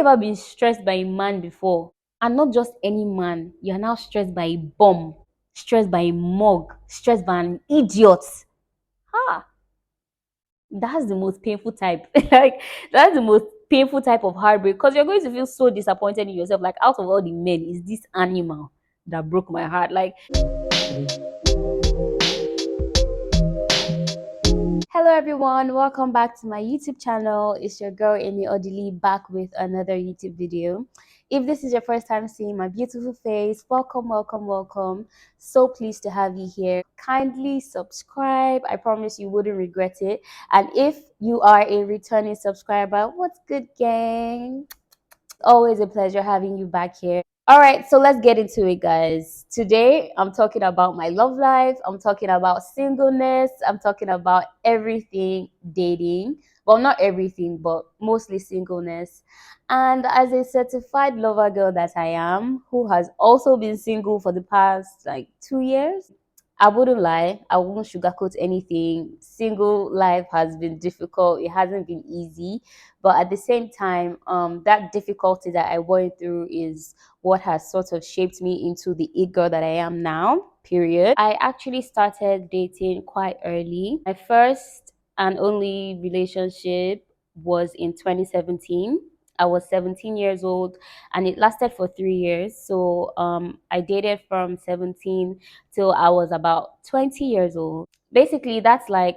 ever been stressed by a man before? And not just any man. You're now stressed by a bum, stressed by a mug, stressed by an idiot. Ah, that's the most painful type. Like, that's the most painful type of heartbreak because you're going to feel so disappointed in yourself. Like, out of all the men, is this animal that broke my heart? Like, hello everyone, welcome back to my YouTube channel. It's your girl Amy Odili back with another YouTube video. If this is your first time seeing my beautiful face, welcome, welcome, welcome. So pleased to have you here. Kindly subscribe. I promise you wouldn't regret it. And if you are a returning subscriber, what's good, gang? Always a pleasure having you back here. All right, so let's get into it, guys. Today, I'm talking about my love life. I'm talking about singleness. I'm talking about everything dating. Well, not everything, but mostly singleness. And as a certified lover girl that I am, who has also been single for the past like 2 years, I wouldn't lie. I won't sugarcoat anything. Single life has been difficult. It hasn't been easy. But at the same time, that difficulty that I went through is what has sort of shaped me into the it girl that I am now, period. I actually started dating quite early. My first and only relationship was in 2017. I was 17 years old and it lasted for 3 years. So I dated from 17 till I was about 20 years old. Basically, that's like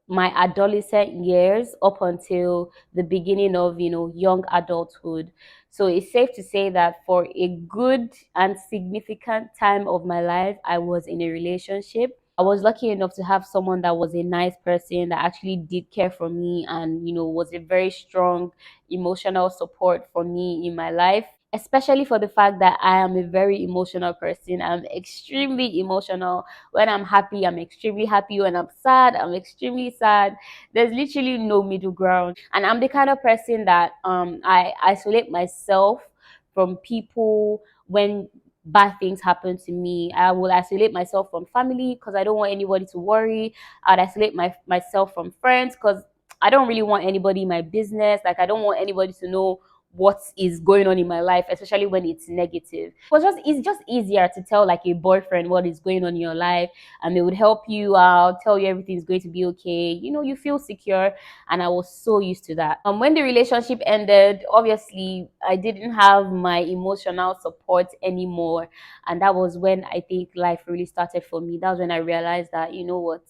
my adolescent years up until the beginning of young adulthood. So it's safe to say that for a good and significant time of my life I was in a relationship. I was lucky enough to have someone that was a nice person that actually did care for me and was a very strong emotional support for me in my life, especially for the fact that I am a very emotional person. I'm extremely emotional. When I'm happy, I'm extremely happy. When I'm sad, I'm extremely sad. There's literally no middle ground. And I'm the kind of person that I isolate myself from people when bad things happen to me. I will isolate myself from family because I don't want anybody to worry. I'd isolate myself from friends because I don't really want anybody in my business. Like, I don't want anybody to know what is going on in my life, especially when it's negative. It's just easier to tell like a boyfriend what is going on in your life, and they would help you out, tell you everything's going to be okay. You feel secure, and I was so used to that. When the relationship ended, obviously I didn't have my emotional support anymore, and that was when I think life really started for me. That was when I realized that what,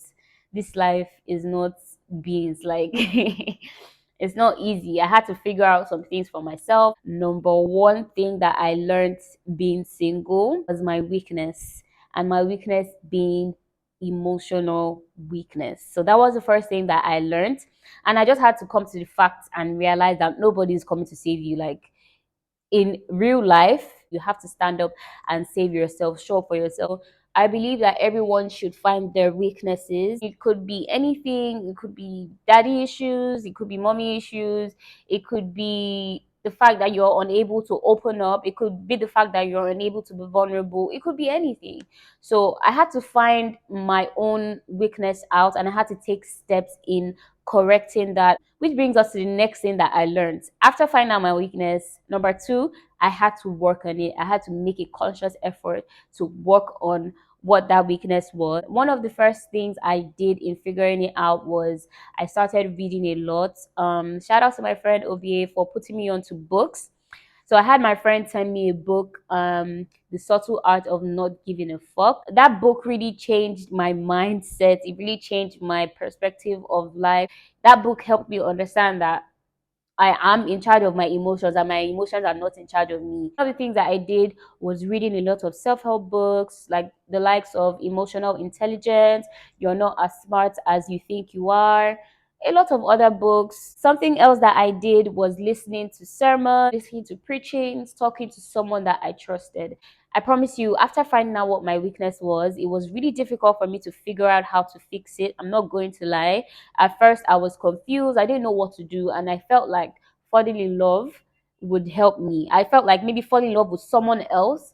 this life is not beans like. It's not easy. I had to figure out some things for myself. Number one thing that I learned being single was my weakness, and my weakness being emotional weakness. So that was the first thing that I learned. And I just had to come to the fact and realize that nobody's coming to save you. Like, in real life, you have to stand up and save yourself, show up for yourself. I believe that everyone should find their weaknesses. It could be anything. It could be daddy issues. It could be mommy issues. It could be the fact that you're unable to open up. It could be the fact that you're unable to be vulnerable. It could be anything. So I had to find my own weakness out, and I had to take steps in correcting that, which brings us to the next thing that I learned. After finding out my weakness, number two, I had to work on it. I had to make a conscious effort to work on what that weakness was. One of the first things I did in figuring it out was I started reading a lot. Shout out to my friend OVA for putting me onto books. So I had my friend send me a book, The Subtle Art of Not Giving a Fuck. That book really changed my mindset. It really changed my perspective of life. That book helped me understand that I am in charge of my emotions and my emotions are not in charge of me. One of the things that I did was reading a lot of self-help books, like the likes of Emotional Intelligence, You're Not as Smart as You Think You Are, a lot of other books. Something else that I did was listening to sermons, listening to preachings, talking to someone that I trusted. I promise you, after finding out what my weakness was, it was really difficult for me to figure out how to fix it. I'm not going to lie. At first, I was confused. I didn't know what to do. And I felt like falling in love would help me. I felt like maybe falling in love with someone else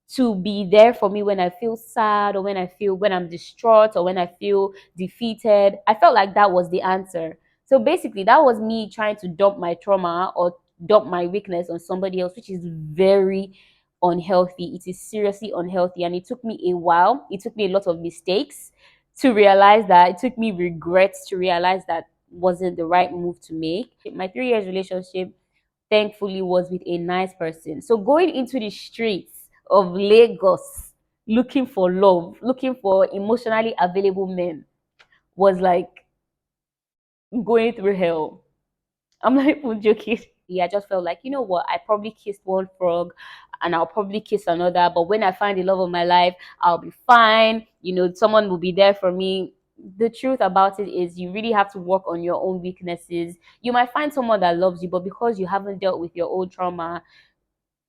to be there for me when I feel sad, or when I'm distraught, or when I feel defeated. I felt like that was the answer. So basically, that was me trying to dump my trauma or dump my weakness on somebody else, which is very unhealthy. It is seriously unhealthy. And it took me a while, it took me a lot of mistakes to realize that, it took me regrets to realize that wasn't the right move to make. My 3 years relationship, thankfully, was with a nice person. So going into the streets of Lagos looking for love, looking for emotionally available men was like going through hell. I'm not even joking. Yeah, I just felt like, you know what, I probably kissed one frog and I'll probably kiss another. But when I find the love of my life, I'll be fine. You know, someone will be there for me. The truth about it is you really have to work on your own weaknesses. You might find someone that loves you, but because you haven't dealt with your own trauma,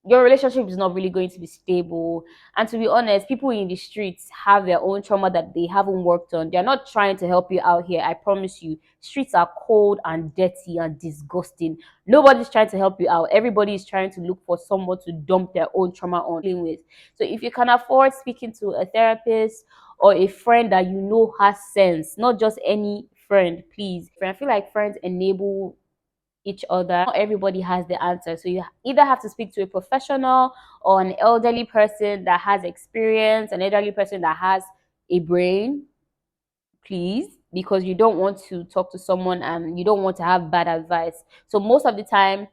your relationship is not really going to be stable. And to be honest, people in the streets have their own trauma that they haven't worked on. They're not trying to help you out here. I promise you, streets are cold and dirty and disgusting. Nobody's trying to help you out. Everybody is trying to look for someone to dump their own trauma on with. So if you can afford speaking to a therapist or a friend that you know has sense, not just any friend, please. I feel like friends enable each other. Not everybody has the answer. So you either have to speak to a professional or an elderly person that has experience, an elderly person that has a brain, please, because you don't want to talk to someone and you don't want to have bad advice. So most of the time,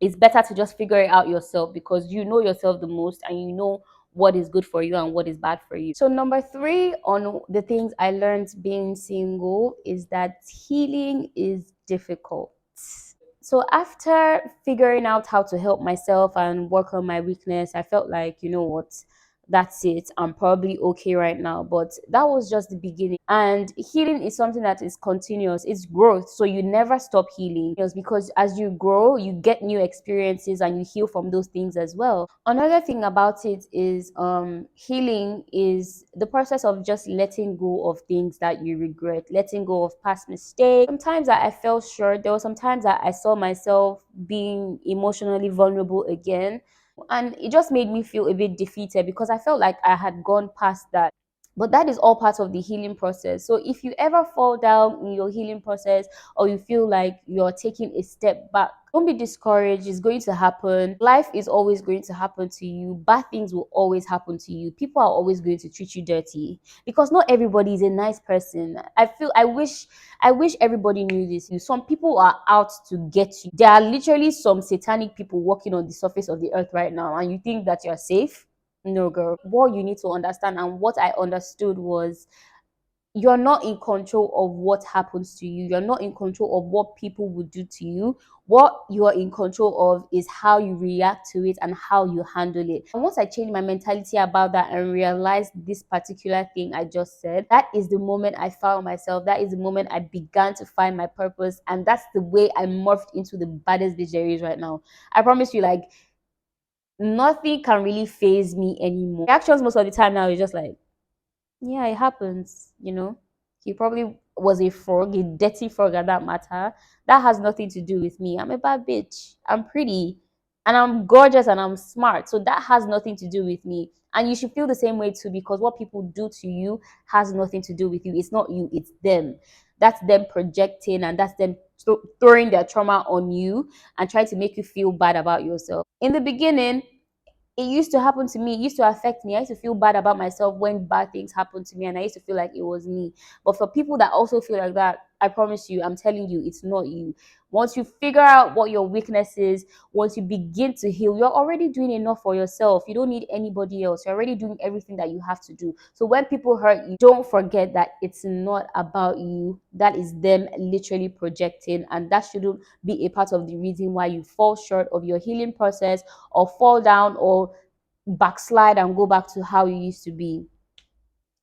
it's better to just figure it out yourself because you know yourself the most and you know what is good for you and what is bad for you. So number 3 on the things I learned being single is that healing is difficult. So after figuring out how to help myself and work on my weakness, I felt like, you know what, that's it. I'm probably okay right now. But that was just the beginning. And healing is something that is continuous. It's growth. So you never stop healing. It's because as you grow, you get new experiences and you heal from those things as well. Another thing about it is healing is the process of just letting go of things that you regret, letting go of past mistakes. Sometimes that I fell short. There were some times that I saw myself being emotionally vulnerable again. And it just made me feel a bit defeated because I felt like I had gone past that. But that is all part of the healing process. So if you ever fall down in your healing process or you feel like you're taking a step back, don't be discouraged. It's going to happen. Life is always going to happen to you. Bad things will always happen to you. People are always going to treat you dirty because not everybody is a nice person. I wish everybody knew this. Some people are out to get you. There are literally some satanic people walking on the surface of the earth right now, and you think that you're safe? No, girl. What you need to understand, and what I understood was, you're not in control of what happens to you. You're not in control of what people will do to you. What you are in control of is how you react to it and how you handle it. And once I changed my mentality about that and realized this particular thing I just said, that is the moment I found myself. That is the moment I began to find my purpose. And that's the way I morphed into the baddest bitch there is right now. I promise you, like, nothing can really phase me anymore. Reactions most of the time now is just like, yeah, it happens, you know. He probably was a frog, a dirty frog at that matter. That has nothing to do with me. I'm a bad bitch. I'm pretty and I'm gorgeous and I'm smart. So that has nothing to do with me. And you should feel the same way too, because what people do to you has nothing to do with you. It's not you, it's them. That's them projecting and that's them throwing their trauma on you and trying to make you feel bad about yourself. In the beginning, it used to happen to me. It used to affect me. I used to feel bad about myself when bad things happened to me, and I used to feel like it was me. But for people that also feel like that, I promise you, I'm telling you, it's not you. Once you figure out what your weakness is, once you begin to heal, you're already doing enough for yourself. You don't need anybody else. You're already doing everything that you have to do. So when people hurt you, don't forget that it's not about you. That is them literally projecting, and that shouldn't be a part of the reason why you fall short of your healing process or fall down or backslide and go back to how you used to be.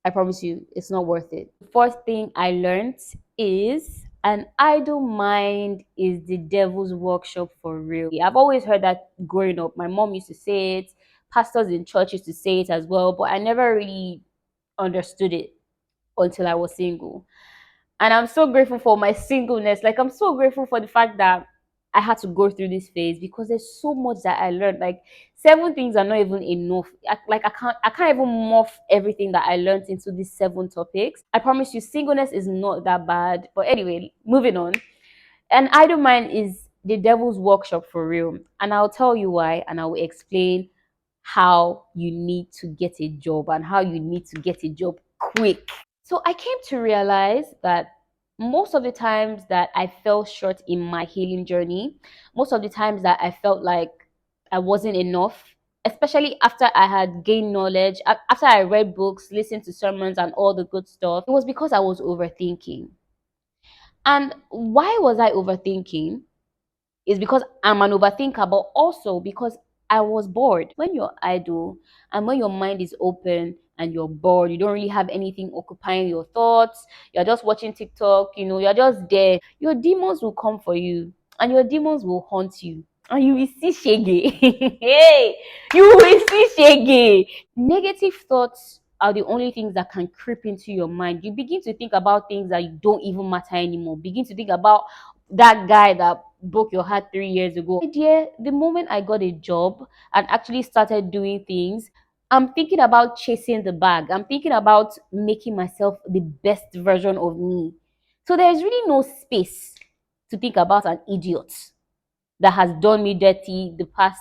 I promise you, it's not worth it. The fourth thing I learned is an idle mind is the devil's workshop for real. I've always heard that growing up. My mom used to say it, pastors in church used to say it as well, but I never really understood it until I was single. And I'm so grateful for my singleness. Like, I'm so grateful for the fact that I had to go through this phase because there's so much that I learned. Like, 7 things are not even enough. I can't even morph everything that I learned into these 7 topics. I promise you, singleness is not that bad. But anyway, moving on. An idle mind is the devil's workshop for real. And I'll tell you why, and I will explain how you need to get a job and how you need to get a job quick. So I came to realize that most of the times that I fell short in my healing journey, most of the times that I felt like I wasn't enough, especially after I had gained knowledge, after I read books, listened to sermons, and all the good stuff, it was because I was overthinking. And why was I overthinking? Is because I'm an overthinker, but also because I was bored. When you're idle and when your mind is open and you're bored, you don't really have anything occupying your thoughts, you're just watching TikTok, you're just there, your demons will come for you and your demons will haunt you. And you will see shege. Hey, you will see shege. Negative thoughts are the only things that can creep into your mind. You begin to think about things that don't even matter anymore. Begin to think about that guy that broke your heart 3 years ago. Dear, the moment I got a job and actually started doing things, I'm thinking about chasing the bag. I'm thinking about making myself the best version of me. So there's really no space to think about an idiot that has done me dirty the past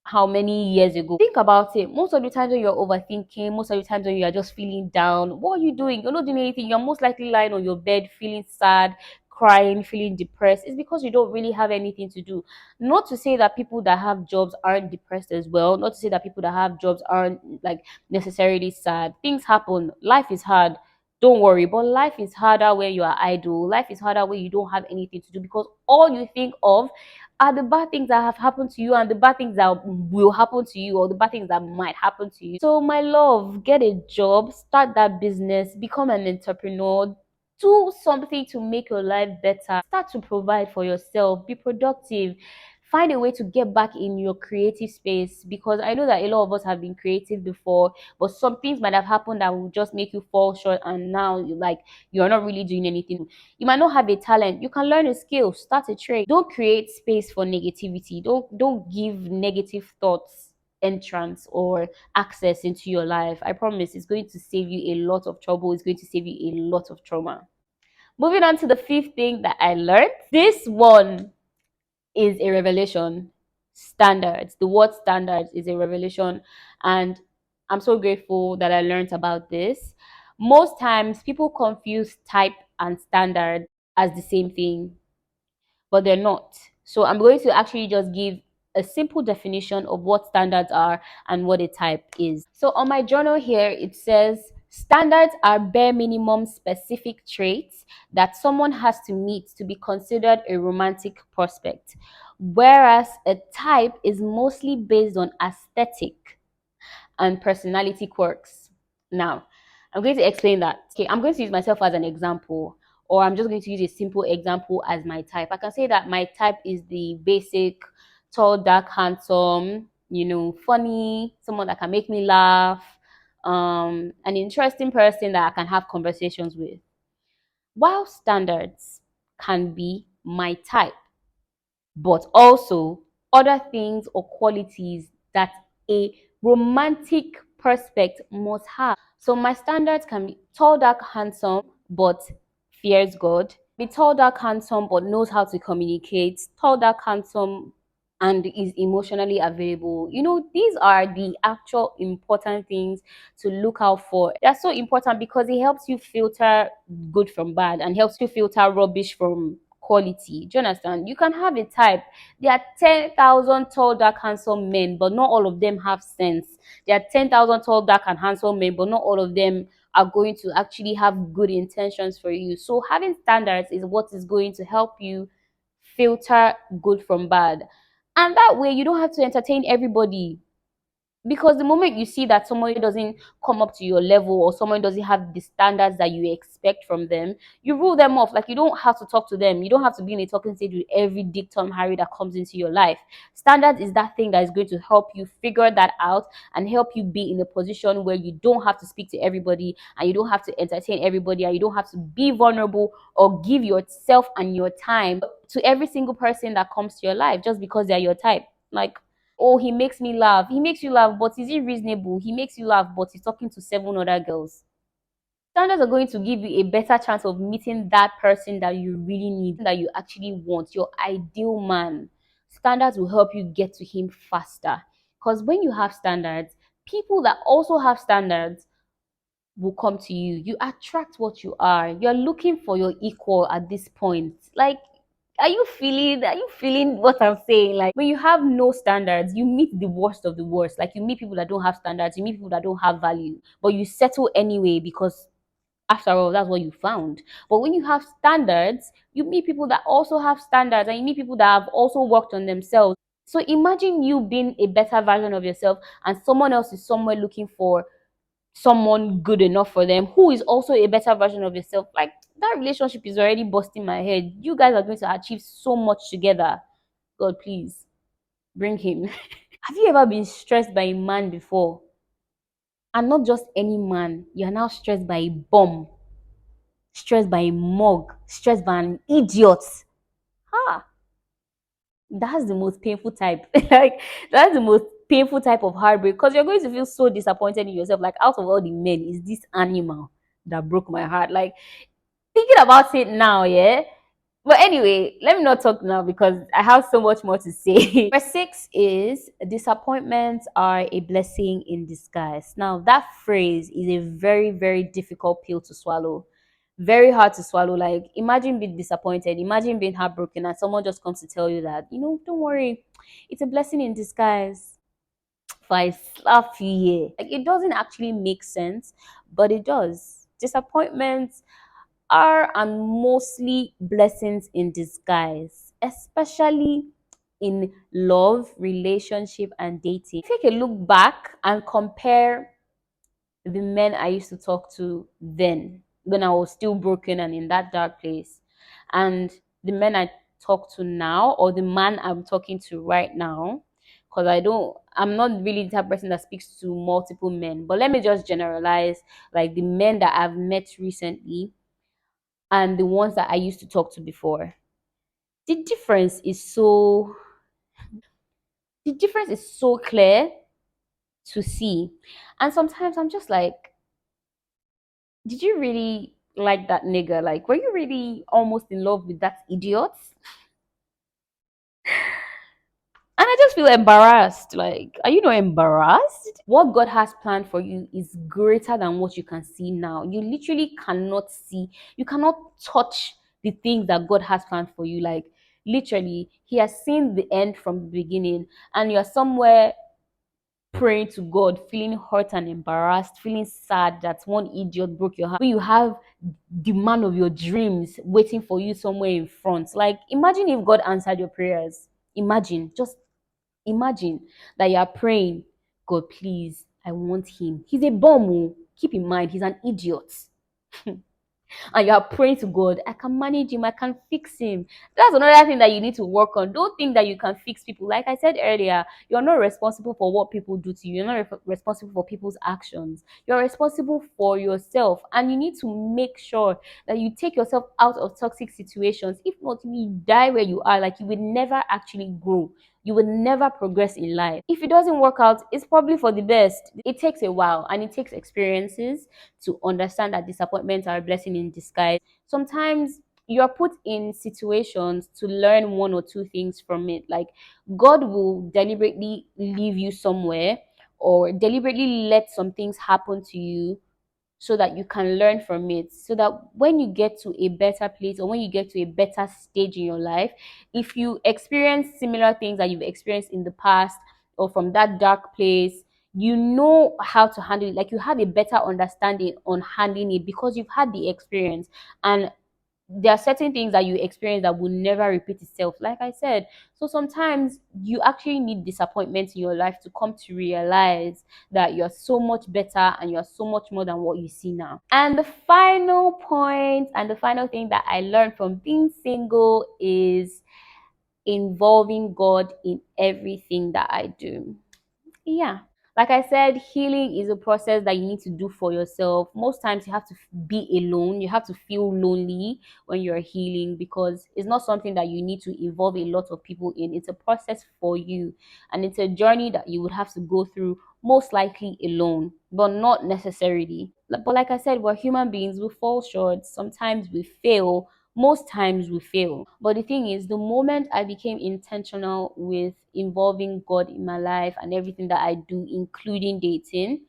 how many years ago. Think about it. Most of the times when you're overthinking, most of the times when you're just feeling down, what are you doing? You're not doing anything. You're most likely lying on your bed, feeling sad, crying, feeling depressed. It's because you don't really have anything to do. Not to say that people that have jobs aren't depressed as well. Not to say that people that have jobs aren't like necessarily sad. Things happen. Life is hard. Don't worry, but life is harder when you are idle. Life is harder when you don't have anything to do because all you think of are the bad things that have happened to you and the bad things that will happen to you or the bad things that might happen to you. So, my love, get a job, start that business, become an entrepreneur, do something to make your life better, start to provide for yourself, be productive. Find a way to get back in your creative space because I know that a lot of us have been creative before, but some things might have happened that will just make you fall short, and now you're not really doing anything. You might not have a talent. You can learn a skill, start a trade. Don't create space for negativity. Don't give negative thoughts entrance or access into your life. I promise it's going to save you a lot of trouble. It's going to save you a lot of trauma. Moving on to the fifth thing that I learned. This one is a revelation. Standards. The word standards is a revelation, and I'm so grateful that I learned about this. Most times people confuse type and standard as the same thing, but they're not. So I'm going to actually just give a simple definition of what standards are and what a type is. So on my journal here, it says standards are bare minimum specific traits that someone has to meet to be considered a romantic prospect, whereas a type is mostly based on aesthetic and personality quirks. Now, I'm going to explain that. Okay, I'm going to use myself as an example, or I'm just going to use a simple example as my type. I can say that my type is the basic tall, dark, handsome, funny, someone that can make me laugh, an interesting person that I can have conversations with. While standards can be my type, but also other things or qualities that a romantic prospect must have. So my standards can be tall, dark, handsome, but fears God. Be tall, dark, handsome, but knows how to communicate. Tall, dark, handsome, and is emotionally available. These are the actual important things to look out for. They're so important because it helps you filter good from bad and helps you filter rubbish from quality. Do you understand? You can have a type. There are 10,000 tall, dark, handsome men, but not all of them have sense. There are 10,000 tall, dark, and handsome men, but not all of them are going to actually have good intentions for you. So having standards is what is going to help you filter good from bad. And that way you don't have to entertain everybody. Because the moment you see that someone doesn't come up to your level or someone doesn't have the standards that you expect from them, you rule them off. Like, you don't have to talk to them. You don't have to be in a talking stage with every Dick, Tom, Harry that comes into your life. Standards is that thing that is going to help you figure that out and help you be in a position where you don't have to speak to everybody and you don't have to entertain everybody and you don't have to be vulnerable or give yourself and your time to every single person that comes to your life just because they're your type. Like, oh, he makes me laugh. He makes you laugh, but is he reasonable? He makes you laugh, but he's talking to seven other girls. Standards are going to give you a better chance of meeting that person that you really need, that you actually want, your ideal man. Standards will help you get to him faster. Because when you have standards, people that also have standards will come to you. You attract what you are. You're looking for your equal at this point. Like, are you feeling what I'm saying? Like, when you have no standards, you meet the worst of the worst. Like, you meet people that don't have standards, you meet people that don't have value, but you settle anyway because after all, that's what you found. But when you have standards, you meet people that also have standards, and you meet people that have also worked on themselves. So imagine you being a better version of yourself, and someone else is somewhere looking for someone good enough for them who is also a better version of yourself. Like, that relationship is already busting my head. You guys are going to achieve so much together. God, please bring him. Have you ever been stressed by a man before? And not just any man, you're now stressed by a bum, stressed by a mug, stressed by an idiot. Ha! That's the most painful type. Like, that's the most painful type of heartbreak, because you're going to feel so disappointed in yourself. Like, out of all the men, is this animal that broke my heart? Like, thinking about it now, yeah. But anyway, let me not talk now because I have so much more to say. Number six is disappointments are a blessing in disguise. Now, that phrase is a very, very difficult pill to swallow. Very hard to swallow. Like, imagine being disappointed, imagine being heartbroken, and someone just comes to tell you that, don't worry, it's a blessing in disguise. If I slap you here, like, it doesn't actually make sense, but it does. Disappointments are and mostly blessings in disguise, especially in love, relationship, and dating. Take a look back and compare the men I used to talk to then, when I was still broken and in that dark place, and the men I talk to now, or the man I'm talking to right now. Because I'm not really the type of person that speaks to multiple men, but let me just generalize, like, the men that I've met recently and the ones that I used to talk to before. The difference is so the difference is so clear to see. And sometimes I'm just like, did you really like that nigga? Like, were you really almost in love with that idiot? And I just feel embarrassed. Like, are you not embarrassed? What God has planned for you is greater than what you can see now. You literally cannot see, you cannot touch the things that God has planned for you. Like, literally, He has seen the end from the beginning, and you're somewhere praying to God, feeling hurt and embarrassed, feeling sad that one idiot broke your heart. When you have the man of your dreams waiting for you somewhere in front. Like, imagine if God answered your prayers. Imagine, just imagine that you are praying, God, please, I want him. He's a bum. Oh. Keep in mind, he's an idiot. And you are praying to God, I can manage him, I can fix him. That's another thing that you need to work on. Don't think that you can fix people. Like I said earlier, you're not responsible for what people do to you. You're not responsible for people's actions. You're responsible for yourself. And you need to make sure that you take yourself out of toxic situations. If not, you will die where you are. Like, you will never actually grow. You will never progress in life. If it doesn't work out, it's probably for the best. It takes a while and it takes experiences to understand that disappointments are a blessing in disguise. Sometimes you are put in situations to learn one or two things from it. Like, God will deliberately leave you somewhere or deliberately let some things happen to you so that you can learn from it, so that when you get to a better place or when you get to a better stage in your life, if you experience similar things that you've experienced in the past or from that dark place, you know how to handle it. Like, you have a better understanding on handling it because you've had the experience. And there are certain things that you experience that will never repeat itself, like I said. So sometimes you actually need disappointments in your life to come to realize that you're so much better and you're so much more than what you see now. And the final point and the final thing that I learned from being single is involving God in everything that I do. Yeah. Like I said, healing is a process that you need to do for yourself. Most times you have to be alone. You have to feel lonely when you're healing, because it's not something that you need to involve a lot of people in. It's a process for you, and it's a journey that you would have to go through, most likely alone, but not necessarily. But like I said, we're human beings. We fall short. Sometimes we fail. Most times we fail. But the thing is, the moment I became intentional with involving God in my life and everything that I do, including dating,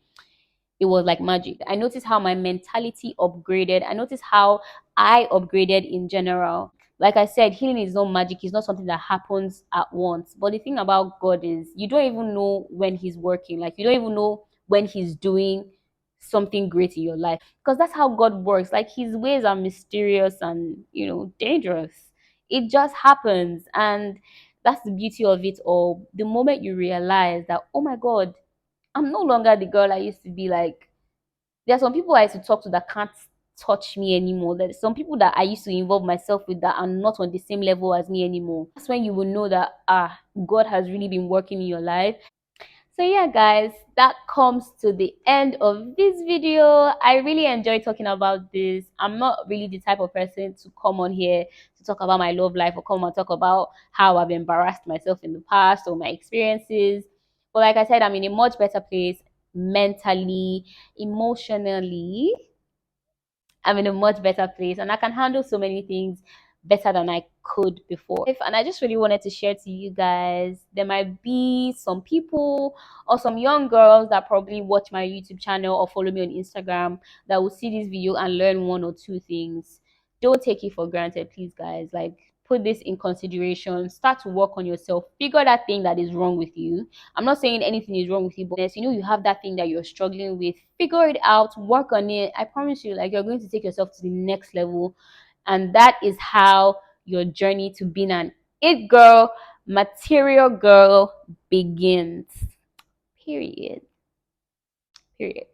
it was like magic. I noticed how my mentality upgraded. I noticed how I upgraded in general. Like I said, healing is not magic, it's not something that happens at once. But the thing about God is, you don't even know when He's working. Like, you don't even know when He's doing something great in your life, because that's how God works. Like, His ways are mysterious and, dangerous. It just happens. And that's the beauty of it all. The moment you realize that, oh my God, I'm no longer the girl I used to be. Like, there are some people I used to talk to that can't touch me anymore. There's some people that I used to involve myself with that are not on the same level as me anymore. That's when you will know that God has really been working in your life. So yeah, guys, that comes to the end of this video. I really enjoy talking about this. I'm not really the type of person to come on here to talk about my love life or come and talk about how I've embarrassed myself in the past or my experiences. But like I said, I'm in a much better place mentally, emotionally. I'm in a much better place, and I can handle so many things better than I could before. And I just really wanted to share to you guys, there might be some people or some young girls that probably watch my YouTube channel or follow me on Instagram that will see this video and learn one or two things. Don't take it for granted, please, guys. Like, put this in consideration. Start to work on yourself. Figure that thing that is wrong with you. I'm not saying anything is wrong with you, but you have that thing that you're struggling with. Figure it out, work on it. I promise you, like, you're going to take yourself to the next level. And that is how your journey to being an it girl, material girl begins. Period. Period.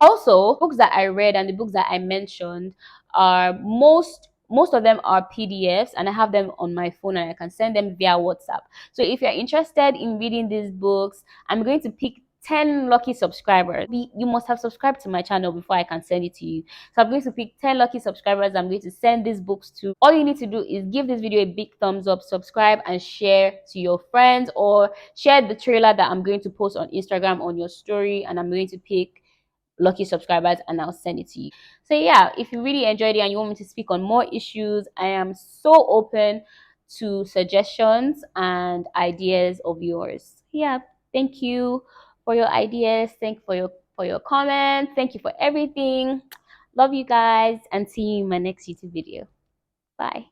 Also, books that I read and the books that I mentioned are most of them are PDFs, and I have them on my phone and I can send them via WhatsApp. So if you're interested in reading these books, I'm going to pick 10 lucky subscribers. You must have subscribed to my channel before I can send it to you. So I'm going to pick 10 lucky subscribers I'm going to send these books to. All you need to do is give this video a big thumbs up, subscribe, and share to your friends, or share the trailer that I'm going to post on Instagram on your story, and I'm going to pick lucky subscribers and I'll send it to you. So yeah, if you really enjoyed it and you want me to speak on more issues, I am so open to suggestions and ideas of yours. Yeah, thank you for your ideas. Thank you for your comments. Thank you for everything. Love you guys, and see you in my next YouTube video. Bye.